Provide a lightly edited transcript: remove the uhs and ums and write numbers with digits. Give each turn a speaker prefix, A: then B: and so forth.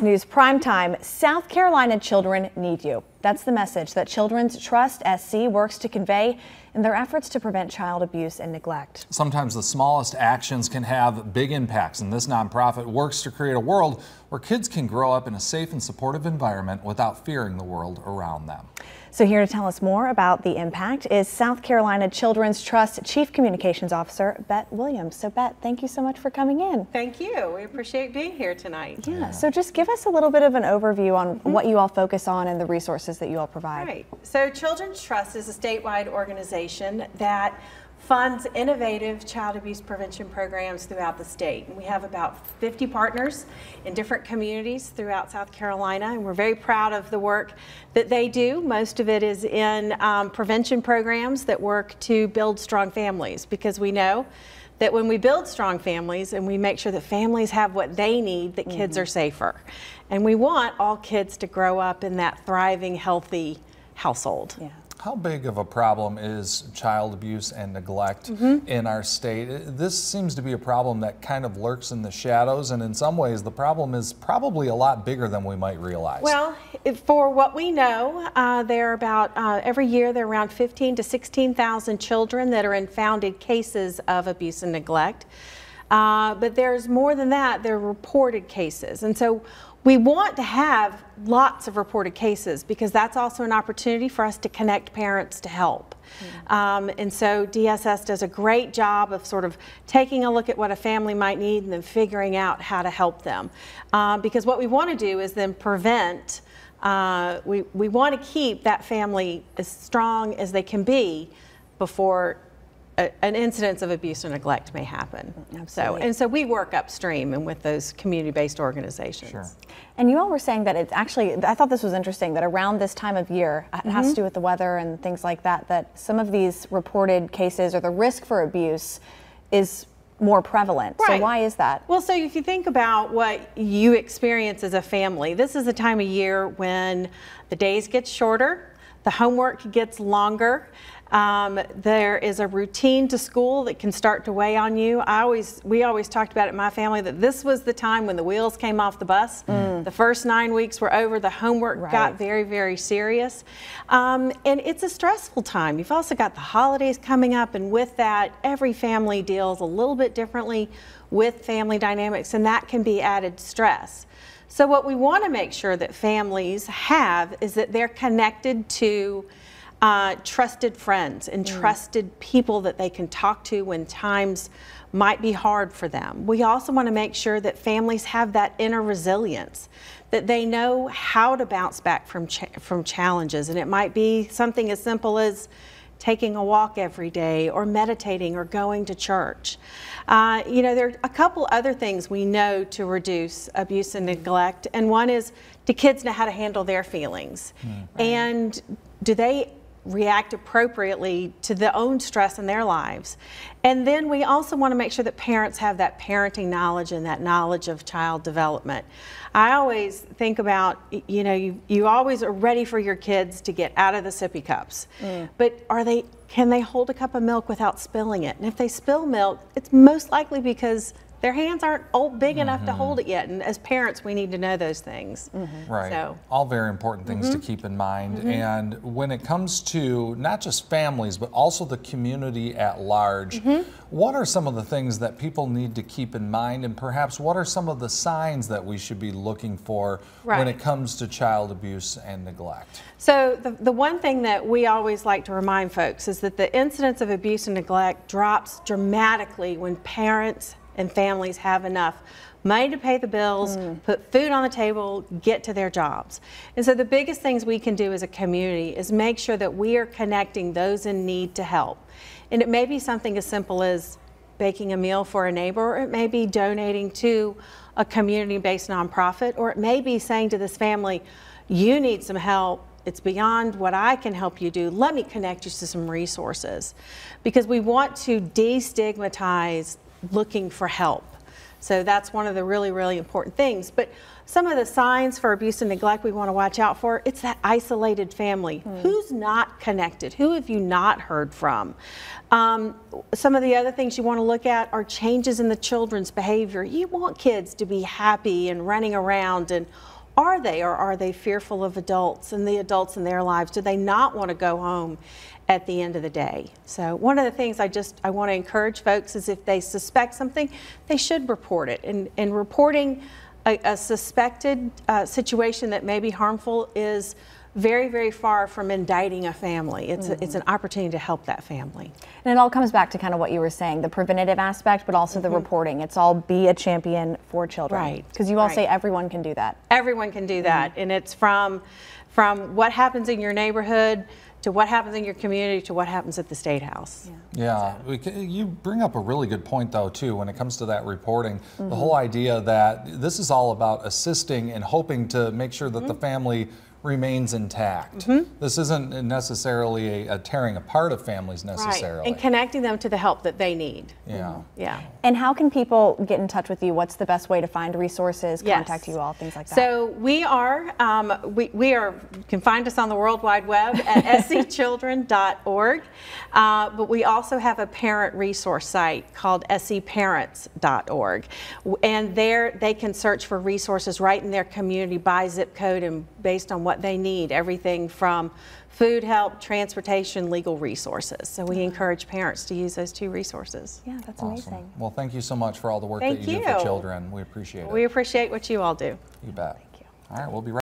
A: News Primetime, South Carolina children need you. That's the message that Children's Trust SC works to convey in their efforts to prevent child abuse and neglect.
B: Sometimes the smallest actions can have big impacts, and this nonprofit works to create a world where kids can grow up in a safe and supportive environment without fearing the world around them.
A: So here to tell us more about the impact is South Carolina Children's Trust Chief Communications Officer, Bette Williams. So Bette, thank you so much for coming in.
C: Thank you. We appreciate being here tonight.
A: Yeah. So just give us a little bit of an overview on what you all focus on and the resources that you all provide.
C: Right. So Children's Trust is a statewide organization that funds innovative child abuse prevention programs throughout the state. And we have about 50 partners in different communities throughout South Carolina, and we're very proud of the work that they do. Most of it is in prevention programs that work to build strong families, because we know that when we build strong families and we make sure that families have what they need, that kids are safer. And we want all kids to grow up in that thriving, healthy household.
A: Yeah.
B: How big of a problem is child abuse and neglect in our state? This seems to be a problem that kind of lurks in the shadows, and in some ways the problem is probably a lot bigger than we might realize.
C: Well, for what we know, there are about, every year there are around 15 to 16,000 children that are in founded cases of abuse and neglect. But there's more than that, there are reported cases. And so we want to have lots of reported cases, because that's also an opportunity for us to connect parents to help. And so DSS does a great job of sort of taking a look at what a family might need and then figuring out how to help them. Because what we want to do is then prevent, we want to keep that family as strong as they can be before an incidence of abuse or neglect may happen.
A: Absolutely.
C: So we work upstream and with those community-based organizations.
B: Sure.
A: And you all were saying that it's actually, I thought this was interesting, that around this time of year, it has to do with the weather and things like that, that some of these reported cases or the risk for abuse is more prevalent.
C: Right.
A: So why is that?
C: Well, so if you think about what you experience as a family, this is the time of year when the days get shorter, the homework gets longer. There is a routine to school that can start to weigh on you. We always talked about it in my family that this was the time when the wheels came off the bus. The first 9 weeks were over. The homework got very, very serious. And it's a stressful time. You've also got the holidays coming up, and with that, every family deals a little bit differently with family dynamics, and that can be added stress. So what we want to make sure that families have is that they're connected to trusted friends and trusted people that they can talk to when times might be hard for them. We also want to make sure that families have that inner resilience, that they know how to bounce back from challenges. And it might be something as simple as taking a walk every day, or meditating, or going to church. You know, there are a couple other things we know to reduce abuse and neglect, and one is, do kids know how to handle their feelings? And do they react appropriately to their own stress in their lives? And then we also want to make sure that parents have that parenting knowledge and that knowledge of child development. I always think about, you know, you always are ready for your kids to get out of the sippy cups, but can they hold a cup of milk without spilling it? And if they spill milk, it's most likely because their hands aren't big enough to hold it yet. And as parents, we need to know those things.
B: Right.
C: So.
B: All very important things to keep in mind. And when it comes to not just families, but also the community at large, what are some of the things that people need to keep in mind? And perhaps what are some of the signs that we should be looking for when it comes to child abuse and neglect?
C: So the one thing that we always like to remind folks is that the incidence of abuse and neglect drops dramatically when parents and families have enough money to pay the bills, put food on the table, get to their jobs. And so the biggest things we can do as a community is make sure that we are connecting those in need to help. And it may be something as simple as baking a meal for a neighbor, or it may be donating to a community-based nonprofit, or it may be saying to this family, you need some help. It's beyond what I can help you do. Let me connect you to some resources. Because we want to destigmatize looking for help. So that's one of the really, really important things. But some of the signs for abuse and neglect we want to watch out for, it's that isolated family. Who's not connected? Who have you not heard from? Some of the other things you want to look at are changes in the children's behavior. You want kids to be happy and running around, and are they, or are they fearful of adults and the adults in their lives? Do they not want to go home at the end of the day? So one of the things I want to encourage folks is if they suspect something, they should report it. And reporting a suspected situation that may be harmful is very, very far from indicting a family. It's an opportunity to help that family.
A: And it all comes back to kind of what you were saying, the preventative aspect, but also the reporting. It's all be a champion for children.
C: Right.
A: Because you all say everyone can do that.
C: Everyone can do that. And it's from what happens in your neighborhood to what happens in your community to what happens at the State House.
B: Yeah, you bring up a really good point though too when it comes to that reporting. The whole idea that this is all about assisting and hoping to make sure that the family remains intact. This isn't necessarily a tearing apart of families necessarily.
C: Right. And connecting them to the help that they need.
B: Yeah.
C: Yeah.
A: And how can people get in touch with you? What's the best way to find resources, contact you all, things like that?
C: So we are, you can find us on the World Wide Web at scchildren.org, but we also have a parent resource site called scparents.org, and there they can search for resources right in their community by zip code and based on what they need, everything from food help, transportation, legal resources. So we encourage parents to use those two resources.
A: Yeah, that's
B: Awesome.
A: amazing.
B: Well, thank you so much for all the work that you do for children. We appreciate it.
C: We appreciate what you all do.
B: You bet.
A: Thank you.
B: All right, we'll be right